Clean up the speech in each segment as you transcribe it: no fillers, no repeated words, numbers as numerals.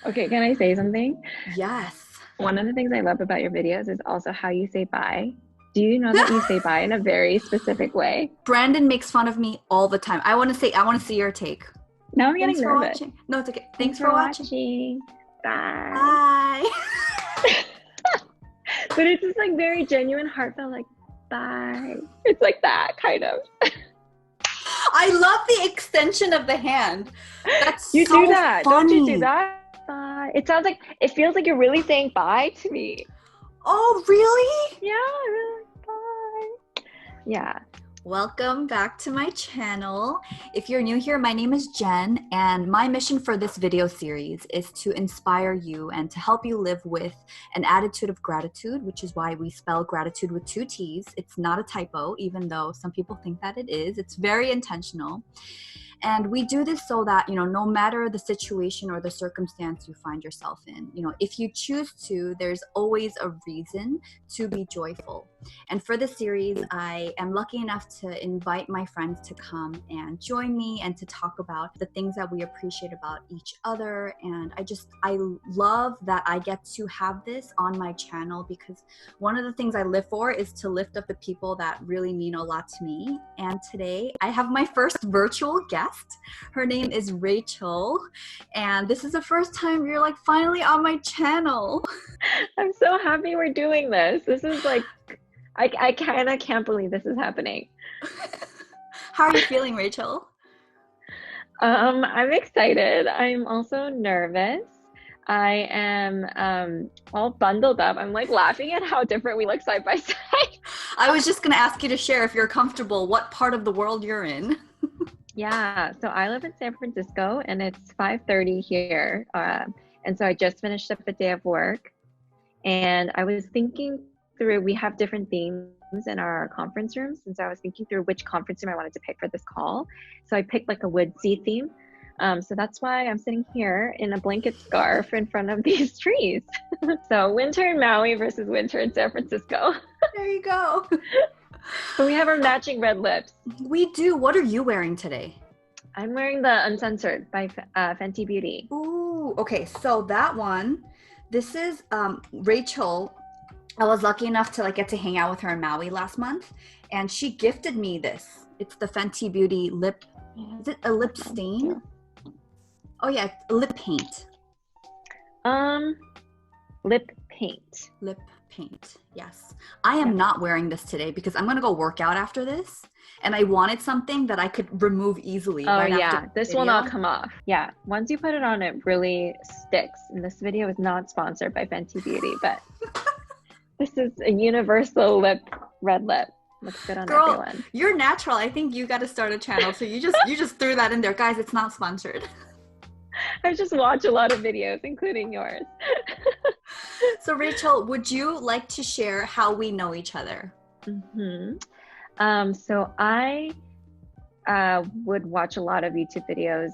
Okay, can I say something? Yes. One of the things I love about your videos is also how you say bye. Do you know that you say bye in a very specific way? Brandon makes fun of me all the time. I want to see your take. Now I'm Thanks getting for nervous. watching. No, it's okay. Thanks Thanks for for watching. watching. Bye. Bye. But it's just like very genuine, heartfelt, like bye. It's like that kind of. I love the extension of the hand. That's You so do that. funny. Don't you do that? Bye. It sounds like, it feels like you're really saying bye to me. Oh, really? Yeah, really. Bye. Yeah. Welcome back to my channel. If you're new here, my name is Jen, and my mission for this video series is to inspire you and to help you live with an attitude of gratitude, which is why we spell gratitude with 2 T's. It's not a typo, even though some people think that it is. It's very intentional. And we do this so that, no matter the situation or the circumstance you find yourself in, if you choose to, there's always a reason to be joyful. And for this series, I am lucky enough to invite my friends to come and join me and to talk about the things that we appreciate about each other. And I love that I get to have this on my channel, because one of the things I live for is to lift up the people that really mean a lot to me. And today I have my first virtual guest. Her name is RAY-CHULL, and this is the first time you're like finally on my channel. I'm so happy we're doing this. This is like, I kind of can't believe this is happening. How are you feeling, RAY-CHULL? I'm excited. I'm also nervous. I am all bundled up. I'm like laughing at how different we look side by side. I was just gonna ask you to share, if you're comfortable, what part of the world you're in. Yeah, so I live in San Francisco and it's 5:30 here. And so I just finished up a day of work, and I was thinking through, we have different themes in our conference rooms. And so I was thinking through which conference room I wanted to pick for this call. So I picked like a woodsy theme. So that's why I'm sitting here in a blanket scarf in front of these trees. So winter in Maui versus winter in San Francisco. There you go. But we have our matching red lips. We do. What are you wearing today? I'm wearing the Uncensored by Fenty Beauty. Ooh, okay. So that one, this is RAY-CHULL. I was lucky enough to get to hang out with her in Maui last month, and she gifted me this. It's the Fenty Beauty lip. Is it a lip stain? Oh yeah, lip paint. Lip paint. Lip paint. Yes. I am not wearing this today because I'm going to go work out after this, and I wanted something that I could remove easily. Oh yeah, this will not come off. Yeah, once you put it on, it really sticks. And this video is not sponsored by Fenty Beauty, but this is a universal red lip. Looks good on everyone. You're natural. I think you got to start a channel. So you just threw that in there. Guys, it's not sponsored. I just watch a lot of videos, including yours. So RAY-CHULL, would you like to share how we know each other? Mm-hmm. So I would watch a lot of YouTube videos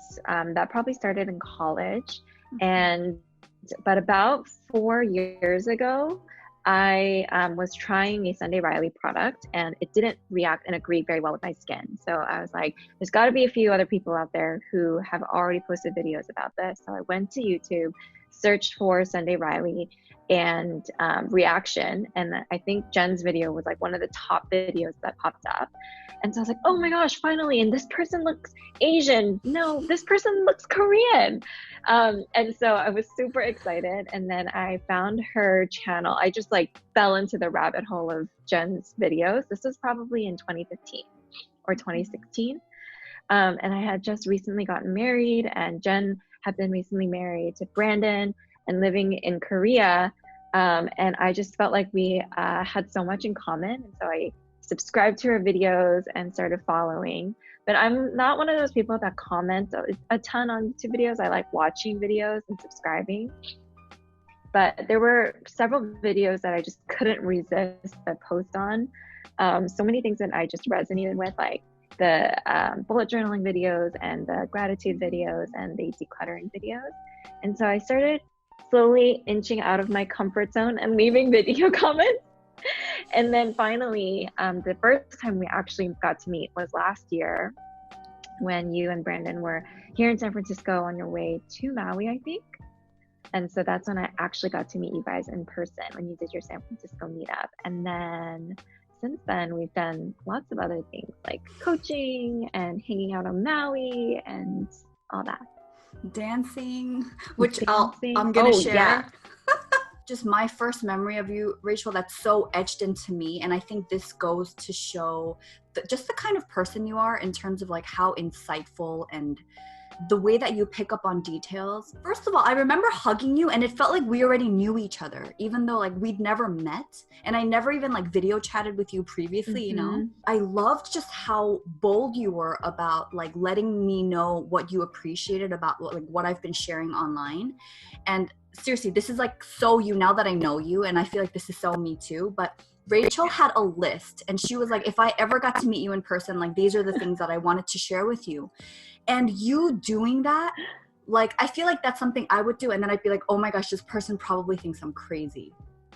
that probably started in college. But about 4 years ago, I was trying a Sunday Riley product, and it didn't react and agree very well with my skin. So I was like, there's got to be a few other people out there who have already posted videos about this. So I went to YouTube, searched for Sunday Riley and reaction. And I think Jen's video was like one of the top videos that popped up. And so I was like, oh my gosh, finally. And this person looks Asian. No, this person looks Korean. And so I was super excited. And then I found her channel. I just fell into the rabbit hole of Jen's videos. This was probably in 2015 or 2016. And I had just recently gotten married, and Jen had been recently married to Brandon and living in Korea. And I just felt like we had so much in common. And so I subscribed to her videos and started following. But I'm not one of those people that comment a ton on YouTube videos. I like watching videos and subscribing. But there were several videos that I just couldn't resist the post on. So many things that I just resonated with, like the bullet journaling videos and the gratitude videos and the decluttering videos. And so I started slowly inching out of my comfort zone and leaving video comments. And then finally, the first time we actually got to meet was last year, when you and Brandon were here in San Francisco on your way to Maui, I think. And so that's when I actually got to meet you guys in person, when you did your San Francisco meetup. And then since then, we've done lots of other things like coaching and hanging out on Maui and all that. Dancing, which Dancing. I'm gonna share. Yeah. Just my first memory of you, Rachel, that's so etched into me. And I think this goes to show just the kind of person you are in terms of like how insightful and the way that you pick up on details. First of all, I remember hugging you and it felt like we already knew each other, even though like we'd never met. And I never even like video chatted with you previously, you know? I loved just how bold you were about like letting me know what you appreciated about like what I've been sharing online. And seriously, this is like so you now that I know you, and I feel like this is so me too, but Rachel had a list and she was like, if I ever got to meet you in person, like these are the things that I wanted to share with you. And you doing that, like, I feel like that's something I would do. And then I'd be like, oh my gosh, this person probably thinks I'm crazy.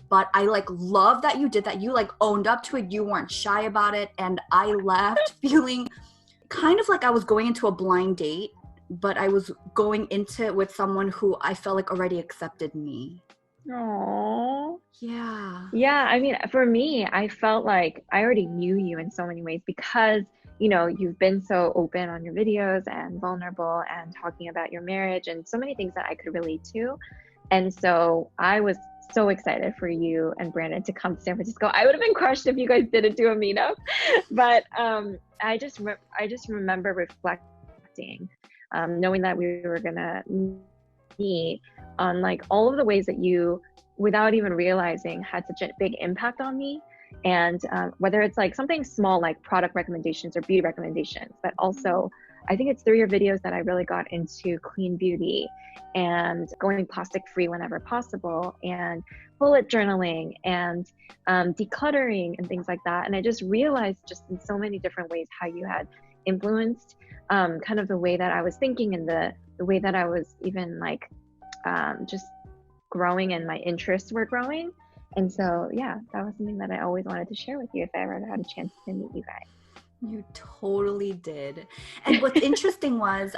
But I like love that you did that. You like owned up to it. You weren't shy about it. And I left feeling kind of like I was going into a blind date, but I was going into it with someone who I felt like already accepted me. Aww. Yeah. Yeah. I mean, for me, I felt like I already knew you in so many ways because, you know, you've been so open on your videos and vulnerable and talking about your marriage and so many things that I could relate to. And so I was so excited for you and Brandon to come to San Francisco. I would have been crushed if you guys didn't do a meetup, but I just remember reflecting, knowing that we were gonna meet, on like all of the ways that you, without even realizing, had such a big impact on me. And whether it's like something small like product recommendations or beauty recommendations, but also I think it's through your videos that I really got into clean beauty and going plastic free whenever possible, and bullet journaling and decluttering and things like that. And I just realized just in so many different ways how you had influenced kind of the way that I was thinking and the way that I was even like just growing and my interests were growing. And so, yeah, that was something that I always wanted to share with you if I ever had a chance to meet you guys. You totally did. And what's interesting was,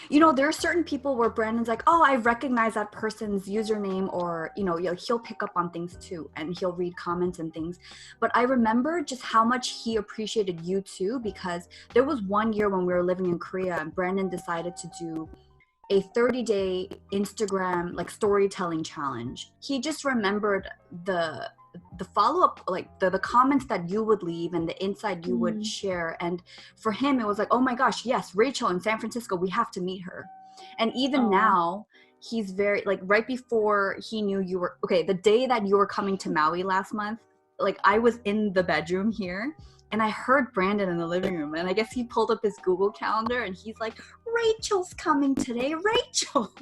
you know, there are certain people where Brandon's like, oh, I recognize that person's username, or, you know, he'll pick up on things too, and he'll read comments and things. But I remember just how much he appreciated you too, because there was one year when we were living in Korea and Brandon decided to do a 30-day Instagram like storytelling challenge. He just remembered the follow-up, like the comments that you would leave and the insight you would share. And for him, it was like, oh my gosh, yes, Rachel in San Francisco, we have to meet her. And even now, he's very, like right before he knew you were, okay, the day that you were coming to Maui last month, like I was in the bedroom here and I heard Brandon in the living room, and I guess he pulled up his Google Calendar and he's like, Rachel's coming today, Rachel.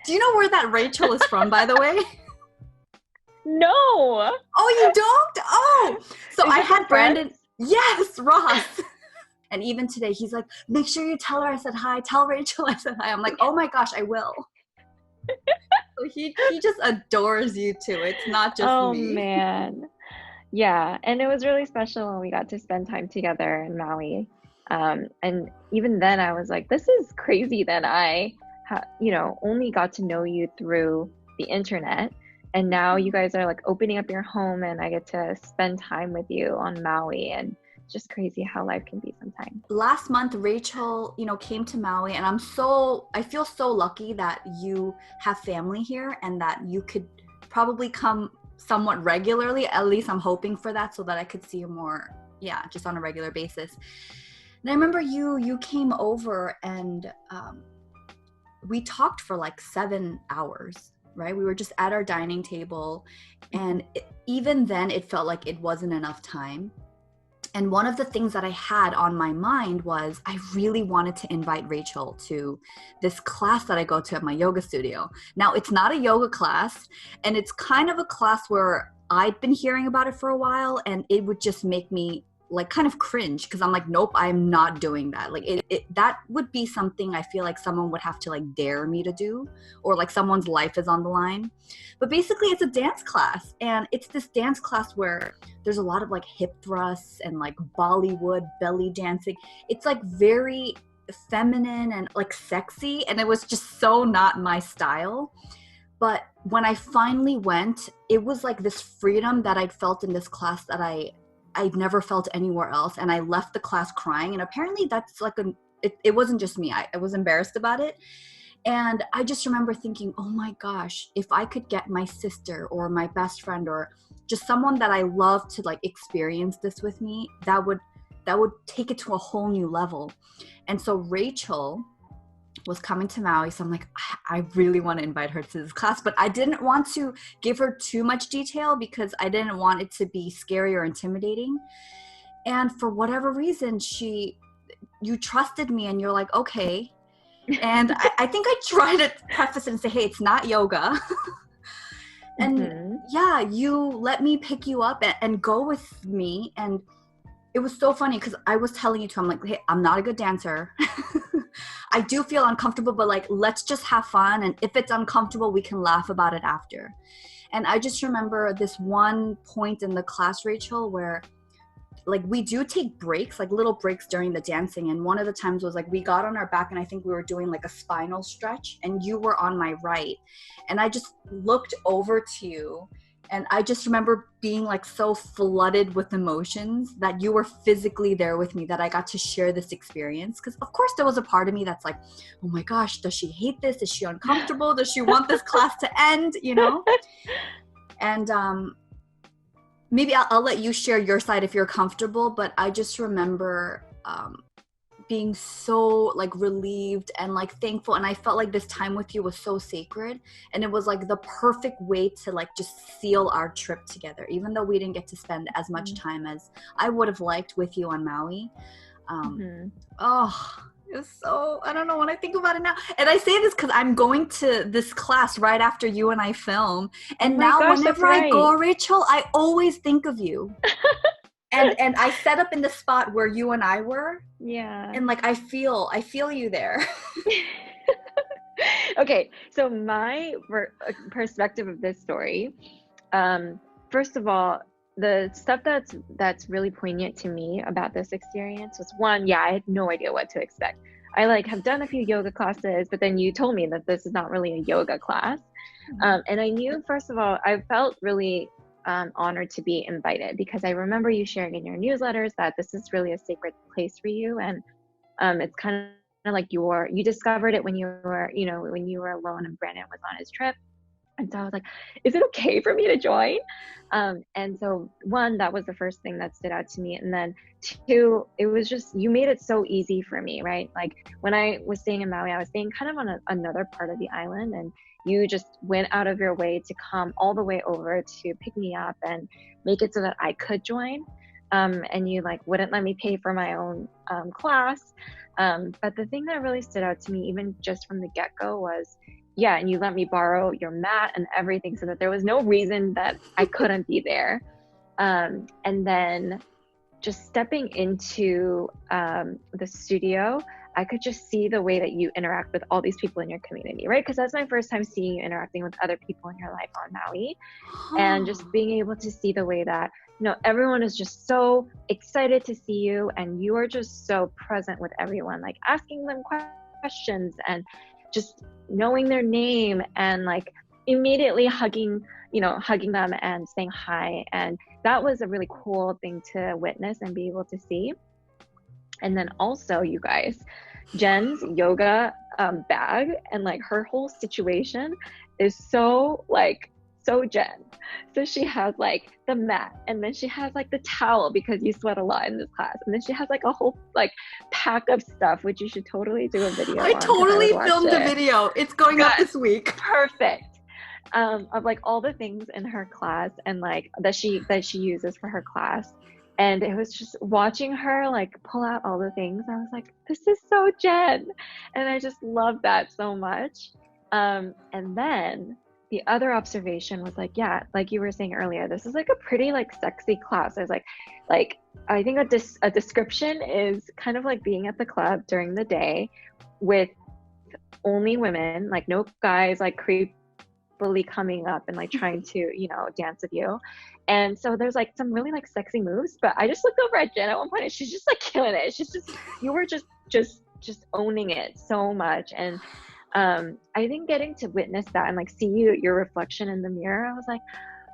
Do you know where that Rachel is from, by the way? No. Oh, you don't? Oh. So I had Brandon. Yes, Ross. And even today, he's like, make sure you tell her I said hi. Tell Rachel I said hi. I'm like, oh my gosh, I will. So he just adores you too. It's not just me. Oh, man. Yeah. And it was really special when we got to spend time together in Maui. And even then I was like, this is crazy that I, only got to know you through the internet. And now you guys are like opening up your home and I get to spend time with you on Maui, and just crazy how life can be sometimes. Last month, Rachel, came to Maui, and I feel so lucky that you have family here and that you could probably come somewhat regularly. At least I'm hoping for that, so that I could see you more, just on a regular basis. And I remember you came over and we talked for like 7 hours. Right? We were just at our dining table, and even then it felt like it wasn't enough time. And one of the things that I had on my mind was I really wanted to invite Rachel to this class that I go to at my yoga studio. Now, it's not a yoga class, and it's kind of a class where I'd been hearing about it for a while, and it would just make me like kind of cringe, because I'm like, nope, I'm not doing that. Like that would be something I feel like someone would have to like dare me to do, or like someone's life is on the line. But basically it's a dance class, and it's this dance class where there's a lot of like hip thrusts and like Bollywood belly dancing. It's like very feminine and like sexy, and it was just so not my style. But when I finally went, it was like this freedom that I'd felt in this class that I'd never felt anywhere else. And I left the class crying. And apparently that's like it wasn't just me. I was embarrassed about it. And I just remember thinking, oh my gosh, if I could get my sister or my best friend or just someone that I love to like experience this with me, that would take it to a whole new level. And so RAY-CHULL was coming to Maui. So I'm like, I really want to invite her to this class, but I didn't want to give her too much detail because I didn't want it to be scary or intimidating. And for whatever reason, you trusted me and you're like, okay. And I think I tried to preface it and say, hey, it's not yoga. And yeah, you let me pick you up and go with me. And it was so funny because I was telling you too, I'm like, hey, I'm not a good dancer. I do feel uncomfortable, but like, let's just have fun. And if it's uncomfortable, we can laugh about it after. And I just remember this one point in the class, RAY-CHULL, where like we do take breaks, like little breaks during the dancing. And one of the times was like, we got on our back and I think we were doing like a spinal stretch and you were on my right. And I just looked over to you. And I just remember being like so flooded with emotions that you were physically there with me, that I got to share this experience. Because of course there was a part of me that's like, oh my gosh, does she hate this? Is she uncomfortable? Does she want this class to end? You know? And maybe I'll let you share your side if you're comfortable. But I just remember being so like relieved and like thankful, and I felt like this time with you was so sacred, and it was like the perfect way to like just seal our trip together, even though we didn't get to spend as much time as I would have liked with you on Maui. Oh, it was so, I don't know, when I think about it now, and I say this because I'm going to this class right after you and I film, and now whenever I go, RAY-CHULL, I always think of you. And I set up in the spot where you and I were. Yeah. And like, I feel you there. Okay. So my perspective of this story, first of all, the stuff that's really poignant to me about this experience was, one, yeah, I had no idea what to expect. I like have done a few yoga classes, but then you told me that this is not really a yoga class. And I knew, first of all, I felt really honored to be invited, because I remember you sharing in your newsletters that this is really a sacred place for you, and it's kind of like you discovered it when you were alone and Brandon was on his trip. And so I was like, is it okay for me to join? And so one, that was the first thing that stood out to me. And then two, it was just, you made it so easy for me, right? Like when I was staying in Maui, I was staying kind of on another part of the island, and you just went out of your way to come all the way over to pick me up and make it so that I could join. And you like wouldn't let me pay for my own class. But the thing that really stood out to me, even just from the get-go, was, yeah, and you let me borrow your mat and everything, so that there was no reason that I couldn't be there. And then just stepping into the studio, I could just see the way that you interact with all these people in your community, right? Because that's my first time seeing you interacting with other people in your life on Maui. And just being able to see the way that, everyone is just so excited to see you, and you are just so present with everyone, like asking them questions and just knowing their name, and like immediately hugging them and saying hi. And that was a really cool thing to witness and be able to see. And then also, you guys, Jenn's yoga bag and like her whole situation is so Jenn. So she has like the mat, and then she has like the towel because you sweat a lot in this class, and then she has like a whole like pack of stuff, which you should totally do a video on. I totally filmed a video. It's going up this week. Perfect. Of like all the things in her class and like that she uses for her class. And it was just watching her like pull out all the things. I was like, this is so Jenn. And I just love that so much. And then the other observation was like, yeah, like you were saying earlier, this is like a pretty like sexy class. I was like I think a description is kind of like being at the club during the day with only women, like no guys like creepily coming up and like trying to, dance with you. And so there's like some really like sexy moves, but I just looked over at Jenn at one point and she's just like killing it. She's just, you were just owning it so much. And I think getting to witness that and like see your reflection in the mirror, I was like,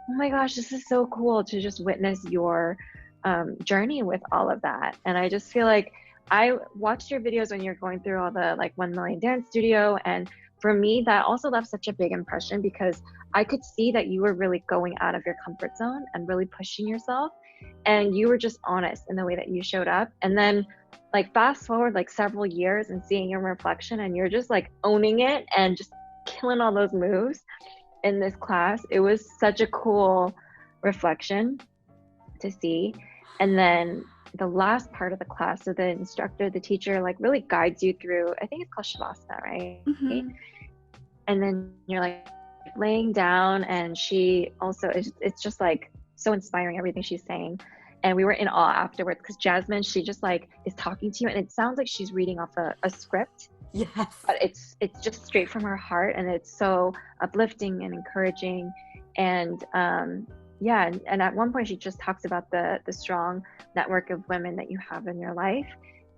oh my gosh, this is so cool to just witness your journey with all of that. And I just feel like I watched your videos when you're going through all the like 1 Million Dance Studio, and for me that also left such a big impression because I could see that you were really going out of your comfort zone and really pushing yourself, and you were just honest in the way that you showed up. And then like fast forward like several years and seeing your reflection, and you're just like owning it and just killing all those moves in this class. It was such a cool reflection to see. And then the last part of the class, so the instructor, the teacher, like really guides you through, I think it's called Shavasana, right? Mm-hmm. And then you're like laying down, and she also, it's just like so inspiring, everything she's saying. And we were in awe afterwards because Jasmine, she just like is talking to you, and it sounds like she's reading off a script. Yes. But it's just straight from her heart, and it's so uplifting and encouraging. And yeah, and at one point she just talks about the strong network of women that you have in your life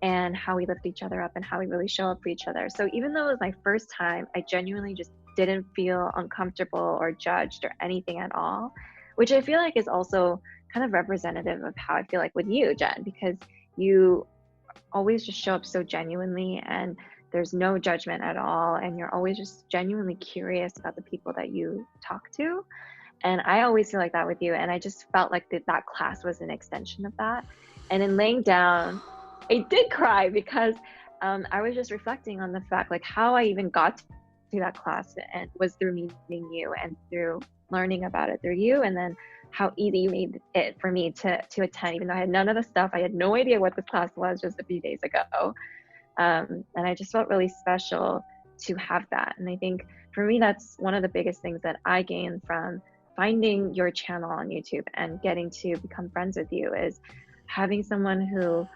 and how we lift each other up and how we really show up for each other. So even though it was my first time, I genuinely just didn't feel uncomfortable or judged or anything at all, which I feel like is also kind of representative of how I feel like with you, Jen, because you always just show up so genuinely and there's no judgment at all, and you're always just genuinely curious about the people that you talk to. And I always feel like that with you, and I just felt like that class was an extension of that. And in laying down, I did cry because I was just reflecting on the fact like how I even got to that class, and was through meeting you and through learning about it through you, and then how easy you made it for me to attend, even though I had none of the stuff. I had no idea what this class was just a few days ago. And I just felt really special to have that. And I think for me, that's one of the biggest things that I gained from finding your channel on YouTube and getting to become friends with you, is having someone who,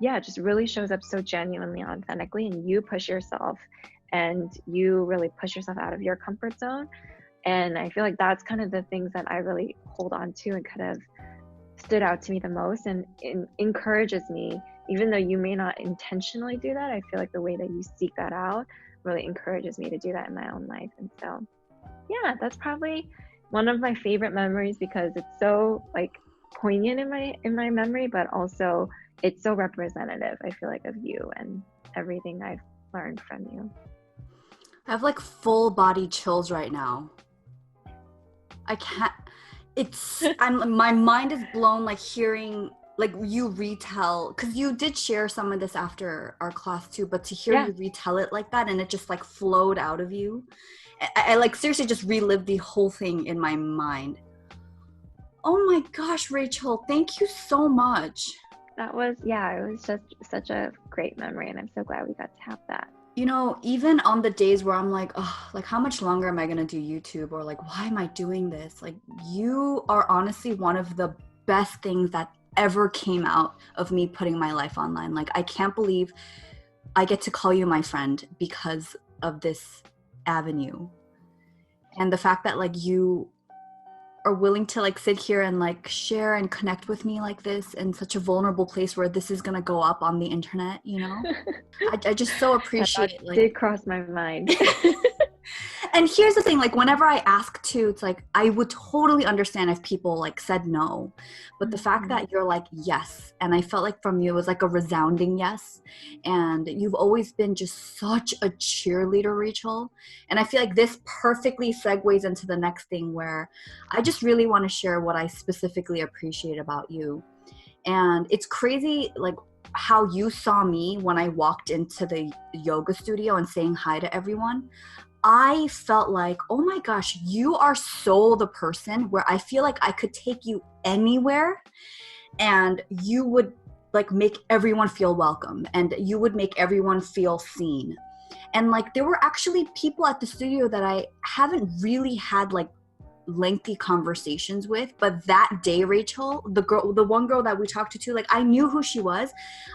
just really shows up so genuinely, authentically, and you push yourself and you really push yourself out of your comfort zone. And I feel like that's kind of the things that I really hold on to and kind of stood out to me the most, and encourages me, even though you may not intentionally do that. I feel like the way that you seek that out really encourages me to do that in my own life. And so yeah, that's probably one of my favorite memories because it's so like poignant in my memory, but also it's so representative, I feel like, of you and everything I've learned from you. I have like full body chills right now. I can't, my mind is blown, like hearing like you retell, because you did share some of this after our class too, but to hear you retell it like that and it just like flowed out of you. I like seriously just relived the whole thing in my mind. Oh my gosh, Ray-CHULL, thank you so much. That was, it was just such a great memory, and I'm so glad we got to have that. You know, even on the days where I'm like, oh, like how much longer am I going to do YouTube? Or like, why am I doing this? Like, you are honestly one of the best things that ever came out of me putting my life online. Like, I can't believe I get to call you my friend because of this avenue. And the fact that like you are willing to like sit here and like share and connect with me like this in such a vulnerable place where this is gonna go up on the internet, you know. I just so appreciate that did cross my mind. And here's the thing, like whenever I ask to, it's like I would totally understand if people like said no, but the fact that you're like yes, and I felt like from you it was like a resounding yes, and you've always been just such a cheerleader, Ray-CHULL. And I feel like this perfectly segues into the next thing, where I just really want to share what I specifically appreciate about you. And it's crazy like how you saw me when I walked into the yoga studio and saying hi to everyone. I felt like, oh my gosh, you are so the person where I feel like I could take you anywhere and you would like make everyone feel welcome and you would make everyone feel seen. And like there were actually people at the studio that I haven't really had like lengthy conversations with, but that day, Ray-CHULL, the one girl that we talked to, like I knew who she was.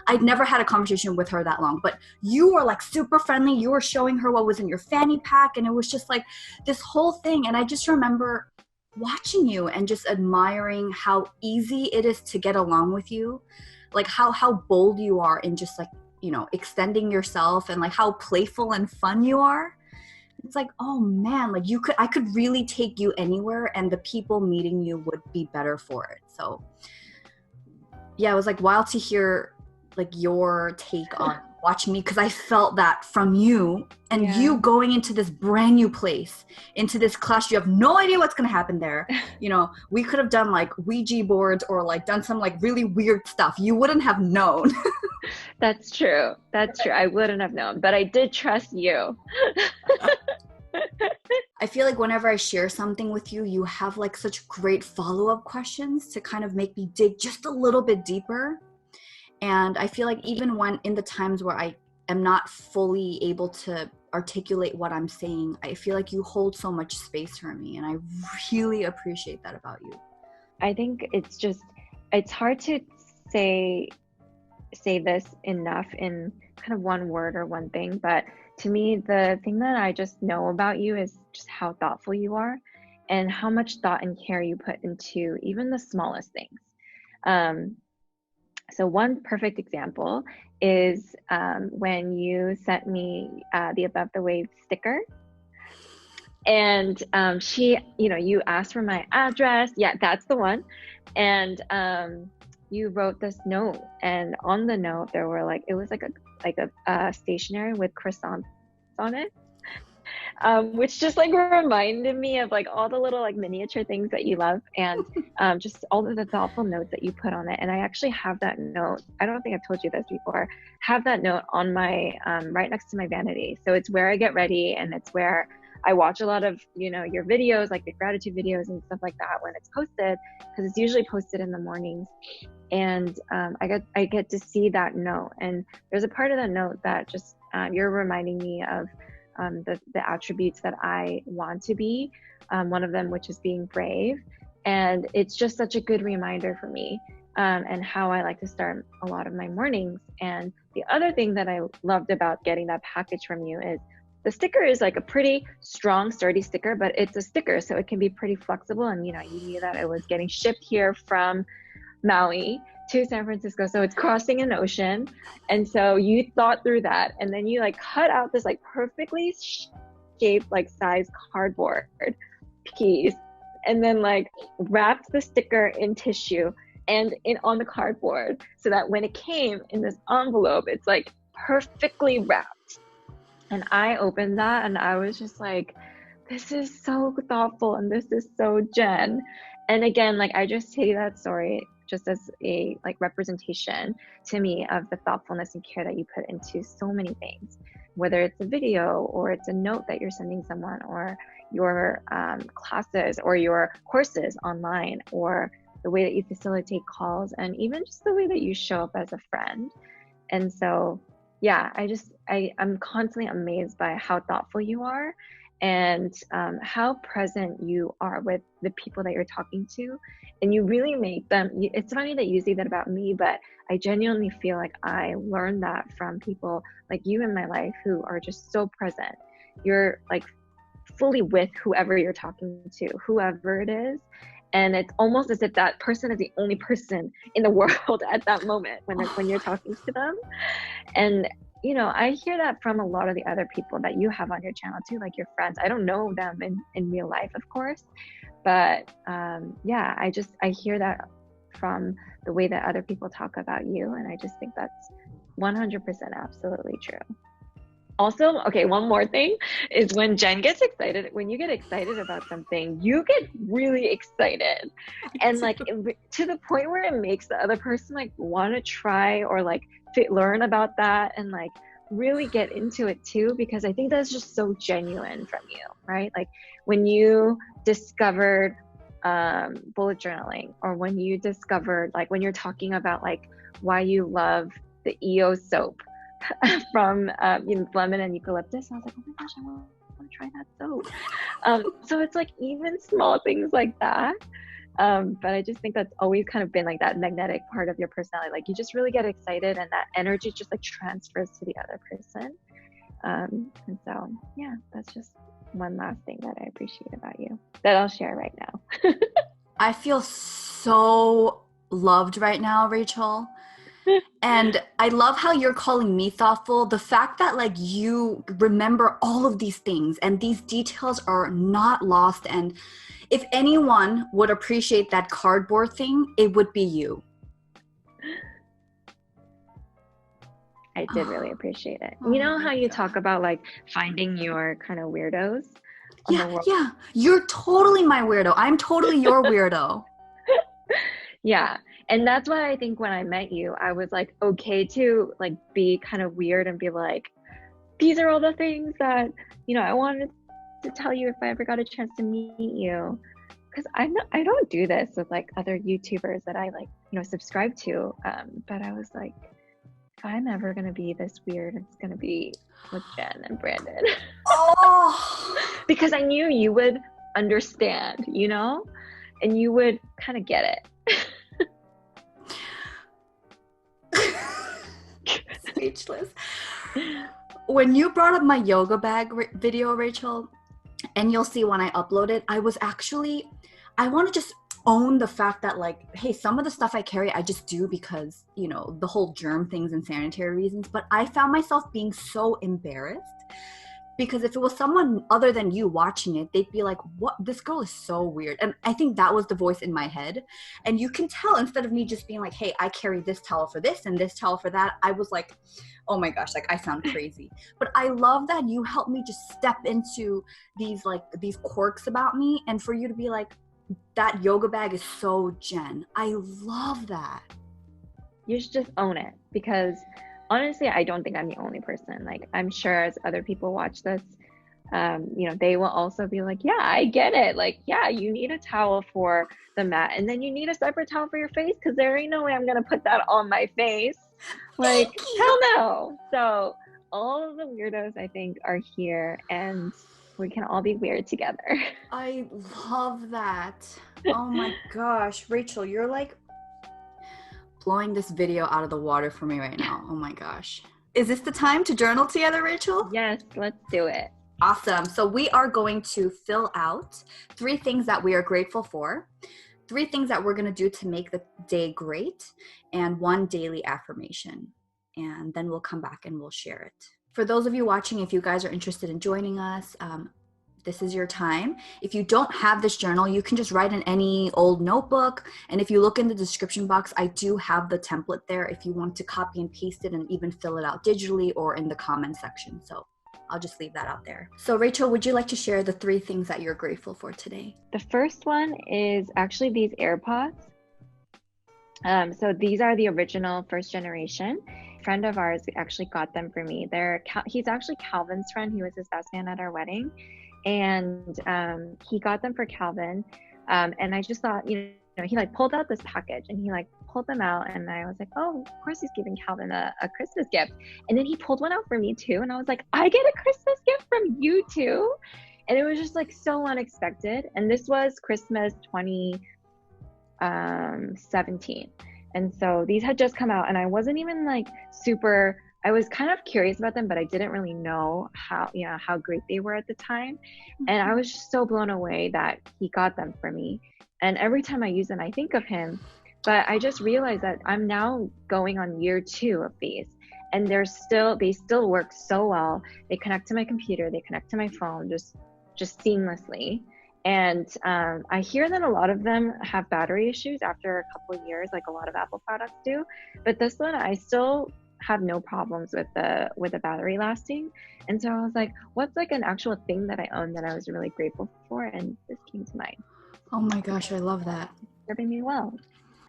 I'd never had a conversation with her that long, but you were like super friendly. You were showing her what was in your fanny pack, and it was just like this whole thing. And I just remember watching you and just admiring how easy it is to get along with you, like how bold you are in just like you know, extending yourself and like how playful and fun you are. It's like, oh man, like I could really take you anywhere and the people meeting you would be better for it. So yeah, it was like wild to hear like your take on watching me, because I felt that from you, and you going into this brand new place, into this class, you have no idea what's going to happen there. You know, we could have done like Ouija boards or like done some like really weird stuff. You wouldn't have known. That's true. That's true. I wouldn't have known, but I did trust you. I feel like whenever I share something with you, you have like such great follow-up questions to kind of make me dig just a little bit deeper. And I feel like even when in the times where I am not fully able to articulate what I'm saying, I feel like you hold so much space for me. And I really appreciate that about you. I think it's hard to say this enough in kind of one word or one thing. But to me, the thing that I just know about you is just how thoughtful you are and how much thought and care you put into even the smallest things. So one perfect example is when you sent me the Above the Wave sticker. And you asked for my address. Yeah, that's the one. And you wrote this note. And on the note, there were it was like a stationery with croissants on it. Which just reminded me of all the little miniature things that you love, and just all of the thoughtful notes that you put on it. And I actually have that note. I don't think I've told you this before. Have that note on my right next to my vanity. So it's where I get ready, and it's where I watch a lot of your videos, like the gratitude videos and stuff like that when it's posted, because it's usually posted in the mornings. And I get to see that note, and there's a part of that note that just you're reminding me of the attributes that I want to be, one of them which is being brave. And it's just such a good reminder for me, and how I like to start a lot of my mornings. And the other thing that I loved about getting that package from you is the sticker is a pretty strong, sturdy sticker, but it's a sticker, so it can be pretty flexible. And you knew that it was getting shipped here from Maui to San Francisco, so it's crossing an ocean. And so you thought through that, and then you cut out this perfectly shaped size cardboard piece, and then wrapped the sticker in tissue and on the cardboard, so that when it came in this envelope, it's perfectly wrapped. And I opened that, and I was just this is so thoughtful, and this is so Jenn. And again, I just take that story just as a representation to me of the thoughtfulness and care that you put into so many things, whether it's a video or it's a note that you're sending someone, or your classes or your courses online, or the way that you facilitate calls, and even just the way that you show up as a friend. And so, yeah, I'm constantly amazed by how thoughtful you are, and how present you are with the people that you're talking to. And you really make them, it's funny that you say that about me, but I genuinely feel like I learned that from people like you in my life, who are just so present. You're fully with whoever you're talking to, whoever it is. And it's almost as if that person is the only person in the world at that moment when you're talking to them. And I hear that from a lot of the other people that you have on your channel too, like your friends. I don't know them in real life, of course, but yeah, I hear that from the way that other people talk about you, and I just think that's 100% absolutely true. Also, okay, one more thing is when Jenn gets excited, when you get excited about something, you get really excited, and to the point where it makes the other person want to try or learn about that, and really get into it too, because I think that's just so genuine from you, right? When you discovered bullet journaling, or when you discovered when you're talking about why you love the EO soap from lemon and eucalyptus, I was oh my gosh, I want to try that soap. So it's even small things like that. But I just think that's always kind of been that magnetic part of your personality. You just really get excited, and that energy just transfers to the other person. And so, yeah, that's just one last thing that I appreciate about you that I'll share right now. I feel so loved right now, Rachel. And I love how you're calling me thoughtful. The fact that like you remember all of these things and these details are not lost. And if anyone would appreciate that cardboard thing, it would be you. I did really appreciate it. You know how you talk about like finding your kind of weirdos on the world? Yeah. You're totally my weirdo. I'm totally your weirdo. Yeah. And that's why I think when I met you, I was like, okay to like be kind of weird and be like, these are all the things that, you know, I wanted to tell you if I ever got a chance to meet you. Because I don't do this with like other YouTubers that I like, you know, subscribe to. But I was like, if I'm ever going to be this weird, it's going to be with Jenn and Brandon. Oh. Because I knew you would understand, you know, and you would kind of get it. Speechless. When you brought up my yoga bag video, Rachel, and you'll see when I upload it, I want to just own the fact that like, hey, some of the stuff I carry, I just do because, you know, the whole germ things and sanitary reasons. But I found myself being so embarrassed because if it was someone other than you watching it, they'd be like, what? This girl is so weird. And I think that was the voice in my head. And you can tell, instead of me just being like, hey, I carry this towel for this and this towel for that, I was like, oh my gosh, like I sound crazy. But I love that you helped me just step into these quirks about me, and for you to be like, that yoga bag is so Jenn. I love that. You should just own it, because honestly, I don't think I'm the only person. Like, I'm sure as other people watch this, you know, they will also be like, yeah, I get it. Like, yeah, you need a towel for the mat, and then you need a separate towel for your face, because there ain't no way I'm going to put that on my face. Like, hell no. So all of the weirdos, I think, are here, and we can all be weird together. I love that. Oh my gosh. Rachel, you're like blowing this video out of the water for me right now. Oh my gosh. Is this the time to journal together, Rachel? Yes, let's do it. Awesome. So we are going to fill out 3 things that we are grateful for, 3 things that we're going to do to make the day great, and 1 daily affirmation. And then we'll come back and we'll share it. For those of you watching, if you guys are interested in joining us, this is your time. If you don't have this journal, you can just write in any old notebook. And if you look in the description box, I do have the template there if you want to copy and paste it and even fill it out digitally or in the comment section. So I'll just leave that out there. So Rachel, would you like to share the 3 things that you're grateful for today? The first one is actually these AirPods. So these are the original first generation. A friend of ours actually got them for me. He's actually Calvin's friend. He was his best man at our wedding. And he got them for Calvin. And I just thought, you know, he like pulled out this package and he like pulled them out. And I was like, oh, of course he's giving Calvin a Christmas gift. And then he pulled one out for me too. And I was like, I get a Christmas gift from you too. And it was just like so unexpected. And this was Christmas 2017. And so these had just come out, and I wasn't even like super, I was kind of curious about them, but I didn't really know how great they were at the time. Mm-hmm. And I was just so blown away that he got them for me. And every time I use them, I think of him. But I just realized that I'm now going on year 2 of these, and they still work so well. They connect to my computer, they connect to my phone, just seamlessly. And I hear that a lot of them have battery issues after a couple of years, like a lot of Apple products do. But this one, I still have no problems with the battery lasting. And so I was like, what's like an actual thing that I own that I was really grateful for? And this came to mind. Oh my gosh, I love that. Serving me well.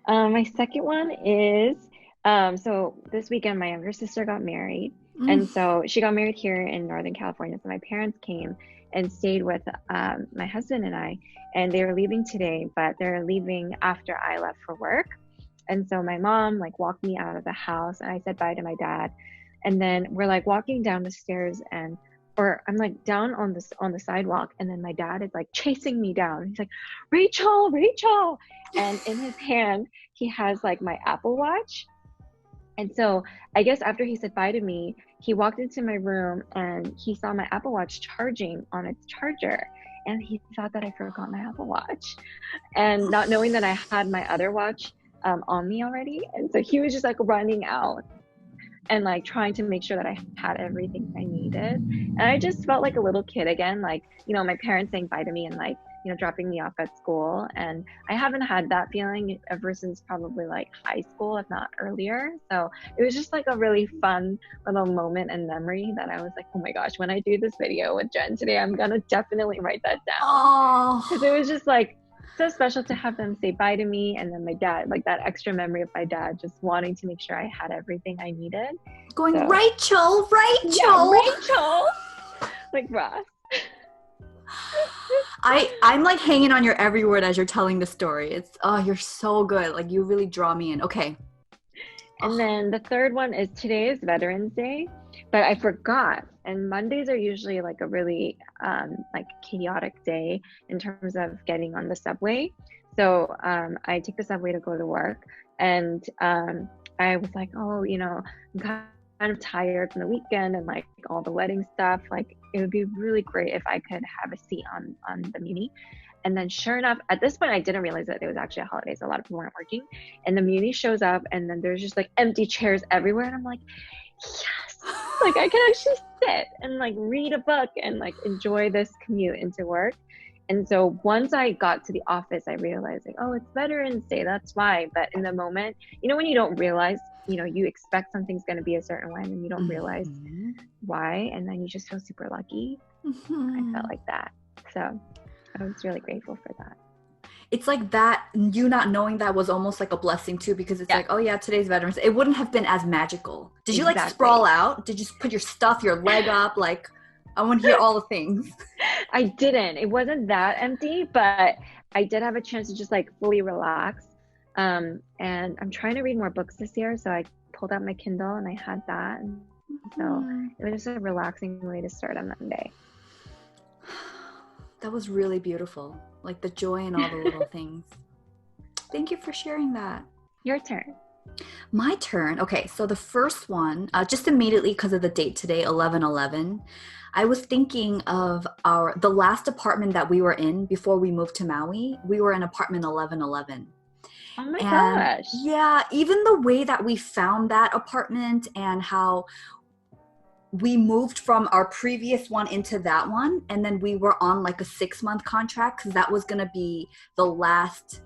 My second one is, so this weekend, my younger sister got married. And so she got married here in Northern California. So my parents came and stayed with my husband and I, and they were leaving today, but they're leaving after I left for work. And so my mom like walked me out of the house, and I said bye to my dad. And then we're like walking down the stairs, or I'm like down on the sidewalk, and then my dad is like chasing me down. He's like, Rachel. And in his hand, he has like my Apple Watch. And so I guess after he said bye to me, he walked into my room and he saw my Apple Watch charging on its charger. And he thought that I forgot my Apple Watch. And not knowing that I had my other watch on me already. And so he was just like running out and like trying to make sure that I had everything I needed. And I just felt like a little kid again, like, you know, my parents saying bye to me and like, you know, dropping me off at school. And I haven't had that feeling ever since probably like high school, if not earlier. So it was just like a really fun little moment and memory that I was like, oh my gosh, when I do this video with Jen today, I'm gonna definitely write that down. Because it was just like so special to have them say bye to me. And then my dad, like that extra memory of my dad just wanting to make sure I had everything I needed. Going, so, RAY-CHULL, RAY-CHULL. Yeah, RAY-CHULL. Like Ross. I'm like hanging on your every word as you're telling the story. It's, oh, you're so good. Like you really draw me in. Okay. And then the third one is today is Veterans Day, but I forgot. And Mondays are usually like a really like chaotic day in terms of getting on the subway. So I take the subway to go to work, and I was like, oh, you know, I'm kind of tired from the weekend and like all the wedding stuff. Like it would be really great if I could have a seat on the Muni. And then sure enough, at this point, I didn't realize that it was actually a holiday. So a lot of people weren't working. And the Muni shows up, and then there's just like empty chairs everywhere. And I'm like, yes, like I can actually sit and like read a book and like enjoy this commute into work. And so once I got to the office, I realized like, oh, it's Veterans Day. That's why. But in the moment, you know, when you don't realize, you know, you expect something's going to be a certain way and you don't realize why. And then you just feel super lucky. I felt like that. So I was really grateful for that. It's like that, you not knowing that was almost like a blessing too, because it's like, oh yeah, today's Veterans Day. It wouldn't have been as magical. Did you like sprawl out? Did you put your stuff, your leg up? Like, I want to hear all the things. I didn't. It wasn't that empty, but I did have a chance to just like fully relax. And I'm trying to read more books this year. So I pulled out my Kindle and I had that. And so it was just a relaxing way to start on Monday. That was really beautiful. Like the joy in all the little things. Thank you for sharing that. Your turn. My turn. Okay, so the first one, just immediately because of the date today, 11/11, I was thinking of the last apartment that we were in before we moved to Maui. We were in apartment 1111. Oh my gosh. Yeah, even the way that we found that apartment and how we moved from our previous one into that one, and then we were on like a 6-month contract because that was going to be the last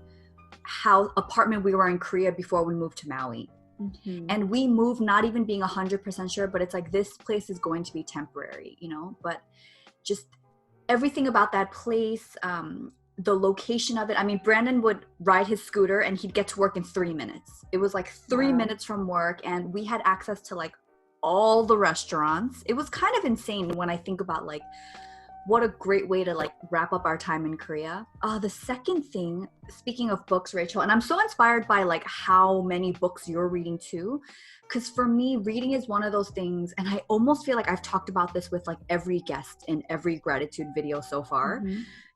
apartment we were in Korea before we moved to Maui. And we moved not even being 100% sure, but it's like this place is going to be temporary, you know, but just everything about that place, the location of it. I mean, Brandon would ride his scooter and he'd get to work in 3 minutes. It was like 3 minutes from work, and we had access to like all the restaurants. It was kind of insane when I think about like what a great way to like wrap up our time in Korea. The second thing, speaking of books, Rachel, and I'm so inspired by like how many books you're reading too, because for me, reading is one of those things, and I almost feel like I've talked about this with like every guest in every gratitude video so far,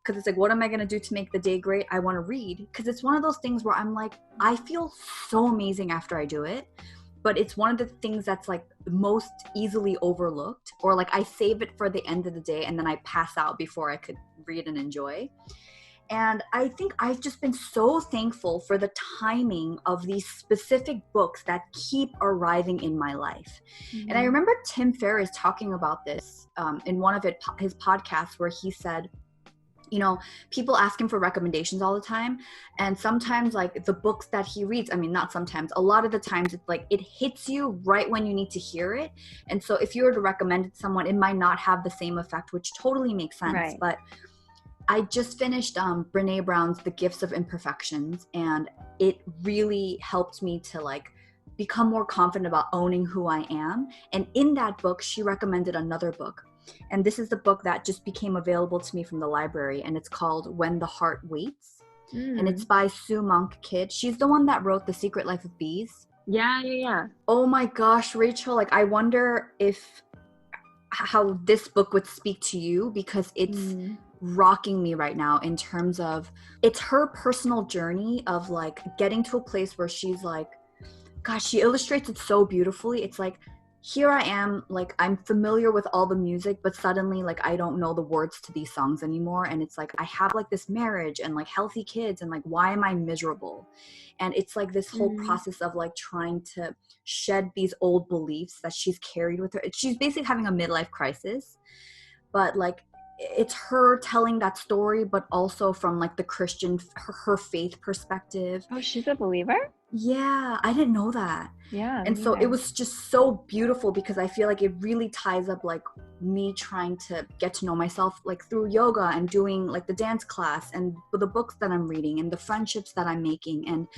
because it's like, what am I going to do to make the day great? I want to read, because it's one of those things where I'm like, I feel so amazing after I do it. But it's one of the things that's like most easily overlooked, or like I save it for the end of the day and then I pass out before I could read and enjoy. And I think I've just been so thankful for the timing of these specific books that keep arriving in my life. And I remember Tim Ferriss talking about this in one of his podcasts, where he said, you know, people ask him for recommendations all the time. And sometimes like the books that he reads, I mean, not sometimes, a lot of the times it's like, it hits you right when you need to hear it. And so if you were to recommend it to someone, it might not have the same effect, which totally makes sense. Right. But I just finished Brene Brown's The Gifts of Imperfections, and it really helped me to like become more confident about owning who I am. And in that book, she recommended another book. And this is the book that just became available to me from the library, and it's called When the Heart Waits. And it's by Sue Monk Kidd. She's the one that wrote The Secret Life of Bees. Yeah. Oh my gosh, Rachel, like I wonder how this book would speak to you, because it's rocking me right now in terms of, it's her personal journey of like getting to a place where she's like, gosh, she illustrates it so beautifully. It's like here I am, like, I'm familiar with all the music, but suddenly, like, I don't know the words to these songs anymore. And it's like, I have like this marriage and like healthy kids, and like, why am I miserable? And it's like this whole process of like trying to shed these old beliefs that she's carried with her. She's basically having a midlife crisis, but like, it's her telling that story, but also from like the Christian, her faith perspective. Oh, she's a believer? Yeah, I didn't know that. Yeah. And so it was just so beautiful, because I feel like it really ties up like me trying to get to know myself, like through yoga and doing like the dance class and the books that I'm reading and the friendships that I'm making. And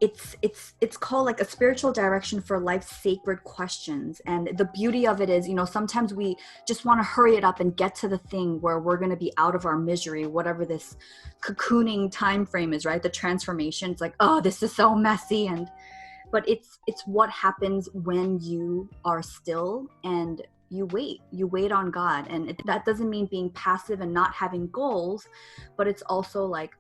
it's called like a spiritual direction for life's sacred questions. And the beauty of it is, you know, sometimes we just want to hurry it up and get to the thing where we're going to be out of our misery, whatever this cocooning time frame is, right? The transformation. It's like, oh, this is so messy. But it's what happens when you are still and you wait on God. And that doesn't mean being passive and not having goals, but it's also like,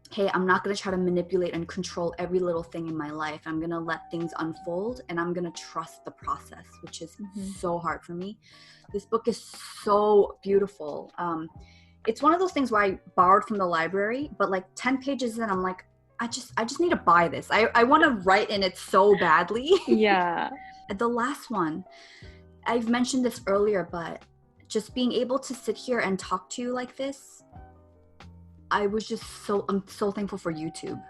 hey, I'm not going to try to manipulate and control every little thing in my life. I'm going to let things unfold, and I'm going to trust the process, which is so hard for me. This book is so beautiful. It's one of those things where I borrowed from the library, but like 10 pages in, I'm like, I just need to buy this. I want to write in it so badly. Yeah. The last one, I've mentioned this earlier, but just being able to sit here and talk to you like this, I'm so thankful for YouTube.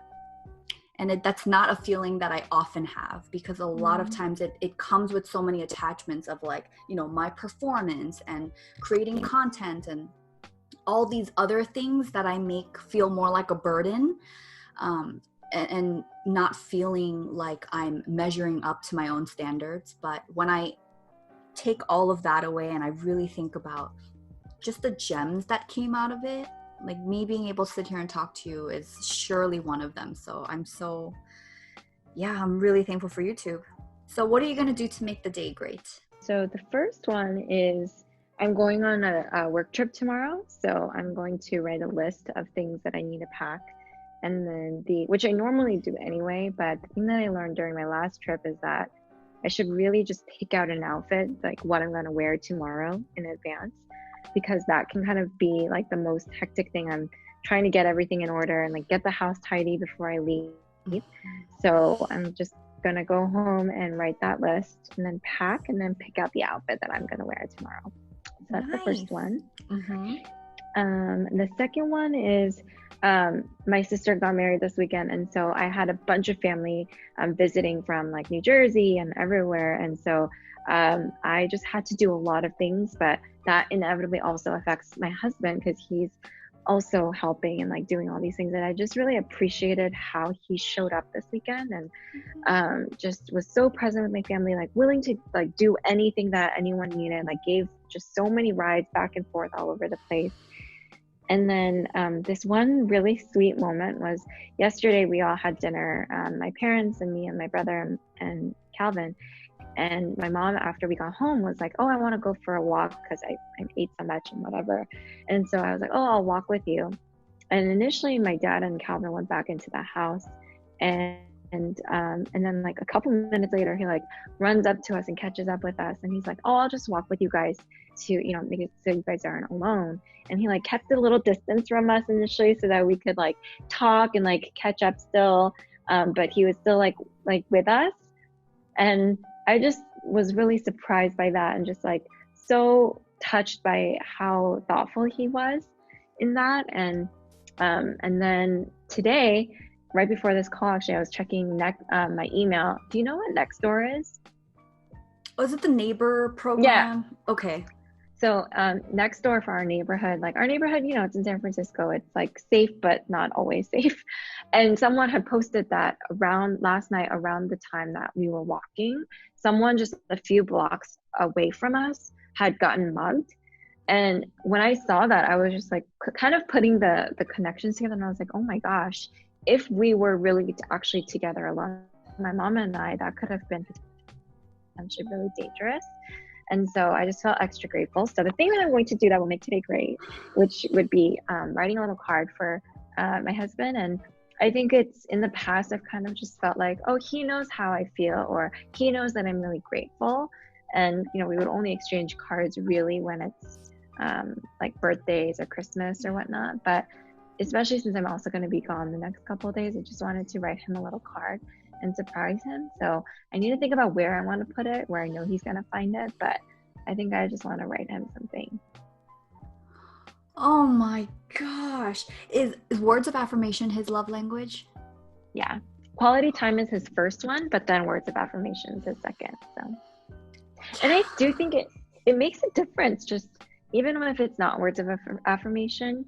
And that's not a feeling that I often have, because a lot of times it comes with so many attachments of like, you know, my performance and creating content and all these other things that I make feel more like a burden, and not feeling like I'm measuring up to my own standards. But when I take all of that away and I really think about just the gems that came out of it, like me being able to sit here and talk to you is surely one of them. So I'm really thankful for YouTube. So what are you going to do to make the day great? So the first one is I'm going on a work trip tomorrow. So I'm going to write a list of things that I need to pack. And then which I normally do anyway, but the thing that I learned during my last trip is that I should really just pick out an outfit, like what I'm going to wear tomorrow in advance, because that can kind of be like the most hectic thing. I'm trying to get everything in order and like get the house tidy before I leave. So I'm just gonna go home and write that list and then pack and then pick out the outfit that I'm gonna wear tomorrow. So that's the first one. The second one is my sister got married this weekend, and so I had a bunch of family visiting from like New Jersey and everywhere, and so I just had to do a lot of things, but that inevitably also affects my husband because he's also helping and like doing all these things. And I just really appreciated how he showed up this weekend and just was so present with my family, like willing to like do anything that anyone needed, like gave just so many rides back and forth all over the place. And then this one really sweet moment was yesterday. We all had dinner, my parents and me and my brother and Calvin. And my mom, after we got home, was like, oh, I want to go for a walk because I ate so much and whatever. And so I was like, oh, I'll walk with you. And initially my dad and Calvin went back into the house, and then like a couple minutes later, he like runs up to us and catches up with us. And he's like, oh, I'll just walk with you guys to, you know, make it so you guys aren't alone. And he like kept a little distance from us initially so that we could like talk and like catch up still. But he was still like with us. And I just was really surprised by that and just like so touched by how thoughtful he was in that. And then today, right before this call, actually, I was checking my email. Do you know what Nextdoor is? Oh, is it the neighbor program? Yeah. Okay. So Nextdoor for our neighborhood, like our neighborhood, you know, it's in San Francisco. It's like safe, but not always safe. And someone had posted that last night around the time that we were walking, someone just a few blocks away from us had gotten mugged. And when I saw that, I was just like kind of putting the connections together. And I was like, oh my gosh, if we were really actually together alone, my mom and I, that could have been potentially really dangerous. And so I just felt extra grateful. So the thing that I'm going to do that will make today great, which would be writing a little card for my husband and I think it's in the past, I've kind of just felt like, oh, he knows how I feel, or he knows that I'm really grateful. And, you know, we would only exchange cards really when it's like birthdays or Christmas or whatnot. But especially since I'm also going to be gone the next couple of days, I just wanted to write him a little card and surprise him. So I need to think about where I want to put it, where I know he's going to find it. But I think I just want to write him something. Oh my gosh. Is words of affirmation his love language? Yeah. Quality time is his first one, but then words of affirmation is his second. So, and I do think it makes a difference, just even if it's not words of affirmation,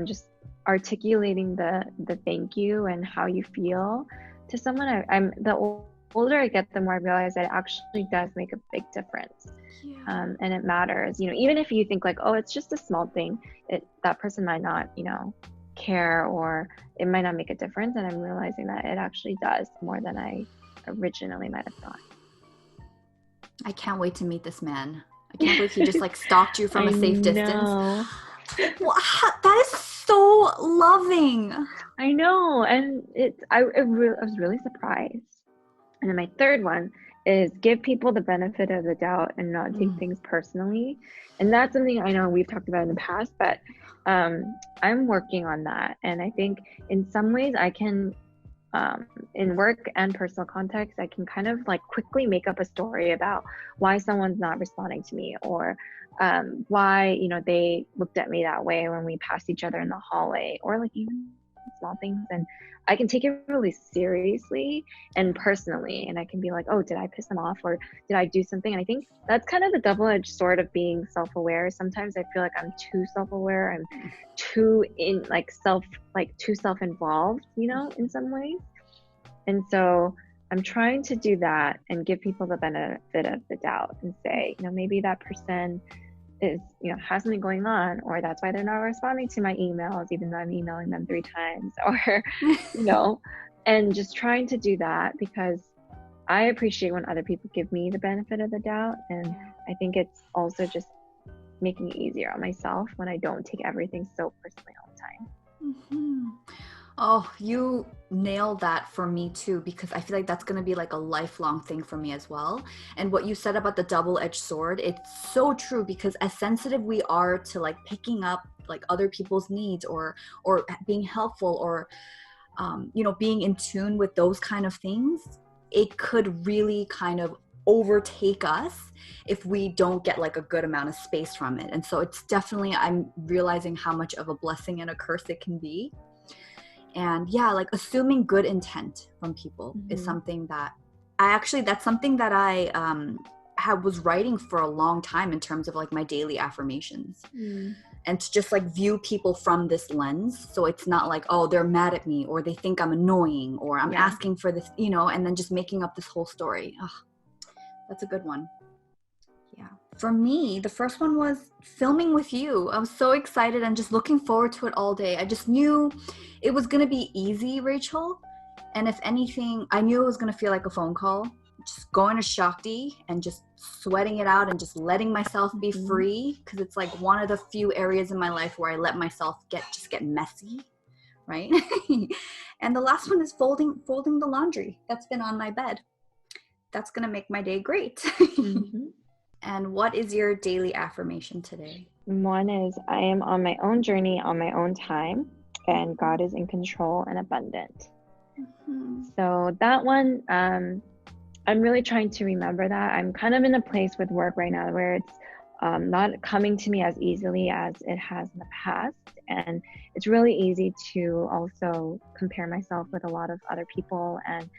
just articulating the thank you and how you feel to someone. I'm the older I get, the more I realize that it actually does make a big difference. Yeah. And it matters, you know, even if you think like, oh, it's just a small thing, that person might not, you know, care, or it might not make a difference. And I'm realizing that it actually does more than I originally might have thought. I can't wait to meet this man. I can't believe he just like stalked you from a safe distance. Wow, that is so loving. I know. And I was really surprised. And then my third one is give people the benefit of the doubt and not take things personally. And that's something I know we've talked about in the past, but I'm working on that. And I think in some ways I can, in work and personal context, I can kind of like quickly make up a story about why someone's not responding to me, or why, you know, they looked at me that way when we passed each other in the hallway, or like even small things. And I can take it really seriously and personally, and I can be like, oh, did I piss them off, or did I do something? And I think that's kind of the double-edged sword of being self-aware. Sometimes I feel like I'm too self-aware, I'm too too self-involved, you know, in some ways. And so I'm trying to do that and give people the benefit of the doubt and say, you know, maybe that person is, you know, has something going on, or that's why they're not responding to my emails, even though I'm emailing them 3 times, or, you know, and just trying to do that, because I appreciate when other people give me the benefit of the doubt. And I think it's also just making it easier on myself when I don't take everything so personally all the time. Mm-hmm. Oh, you nailed that for me too, because I feel like that's going to be like a lifelong thing for me as well. And what you said about the double-edged sword, it's so true, because as sensitive we are to like picking up like other people's needs, or being helpful, or you know, being in tune with those kind of things, it could really kind of overtake us if we don't get like a good amount of space from it. And so it's definitely, I'm realizing how much of a blessing and a curse it can be. And yeah, like assuming good intent from people is something that that's something that I was writing for a long time in terms of like my daily affirmations. And to just like view people from this lens. So it's not like, oh, they're mad at me, or they think I'm annoying, or I'm asking for this, you know, and then just making up this whole story. Oh, that's a good one. Yeah. For me, the first one was filming with you. I was so excited and just looking forward to it all day. I just knew it was going to be easy, Rachel. And if anything, I knew it was going to feel like a phone call. Just going to Shakti and just sweating it out and just letting myself be free. Because it's like one of the few areas in my life where I let myself get messy, right? And the last one is folding the laundry that's been on my bed. That's going to make my day great. And what is your daily affirmation today? One is, I am on my own journey on my own time, and God is in control and abundant. So that one, I'm really trying to remember that. I'm kind of in a place with work right now where it's not coming to me as easily as it has in the past. And it's really easy to also compare myself with a lot of other people and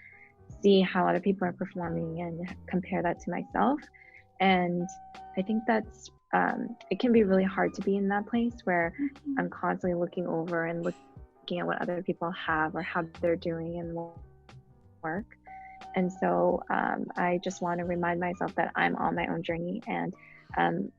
see how other people are performing and compare that to myself. And I think that's, it can be really hard to be in that place where I'm constantly looking over and looking at what other people have or how they're doing in work. And so I just want to remind myself that I'm on my own journey, and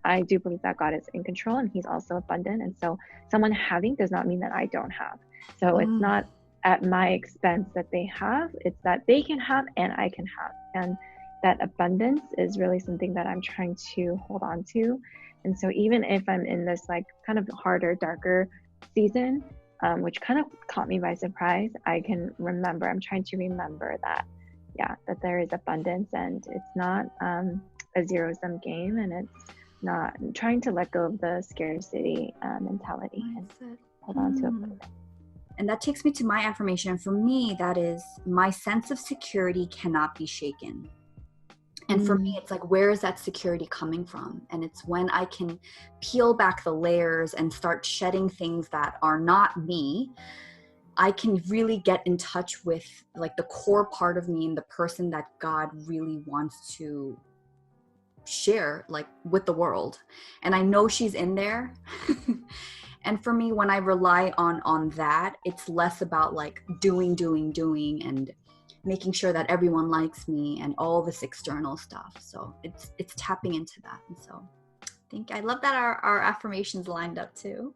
I do believe that God is in control and He's also abundant. And so someone having does not mean that I don't have. So it's not at my expense that they have, it's that they can have and I can have. And that abundance is really something that I'm trying to hold on to. And so even if I'm in this like kind of harder, darker season, which kind of caught me by surprise. I'm trying to remember that, that there is abundance, and it's not a zero-sum game, and it's not trying to let go of the scarcity mentality and hold on to it. And that takes me to my affirmation. For me, that is, my sense of security cannot be shaken. And for me, it's like, where is that security coming from? And it's when I can peel back the layers and start shedding things that are not me, I can really get in touch with like the core part of me and the person that God really wants to share like with the world. And I know she's in there. And for me, when I rely on that, it's less about like doing and making sure that everyone likes me and all this external stuff. So it's tapping into that. And so I love that our affirmations lined up too.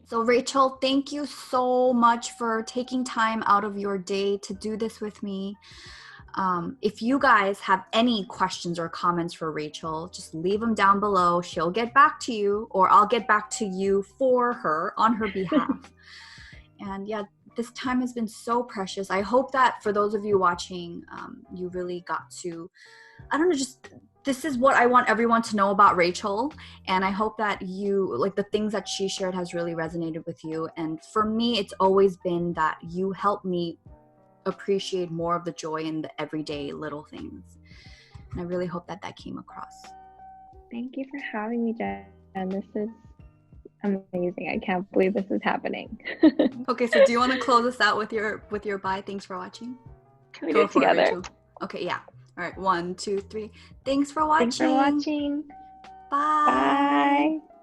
So Rachel, thank you so much for taking time out of your day to do this with me. If you guys have any questions or comments for Rachel, just leave them down below. She'll get back to you, or I'll get back to you for her on her behalf. And yeah, this time has been so precious. I hope that for those of you watching, you really got to, this is what I want everyone to know about Rachel. And I hope that you, like the things that she shared has really resonated with you. And for me, it's always been that you help me appreciate more of the joy in the everyday little things. And I really hope that came across. Thank you for having me, Jen. This is amazing. I can't believe this is happening. Okay, so do you want to close us out with your bye? Thanks for watching. Can we do it together? Rachel. Okay, yeah. All right, 1, 2, 3. Thanks for watching. Thanks for watching. Bye. Bye.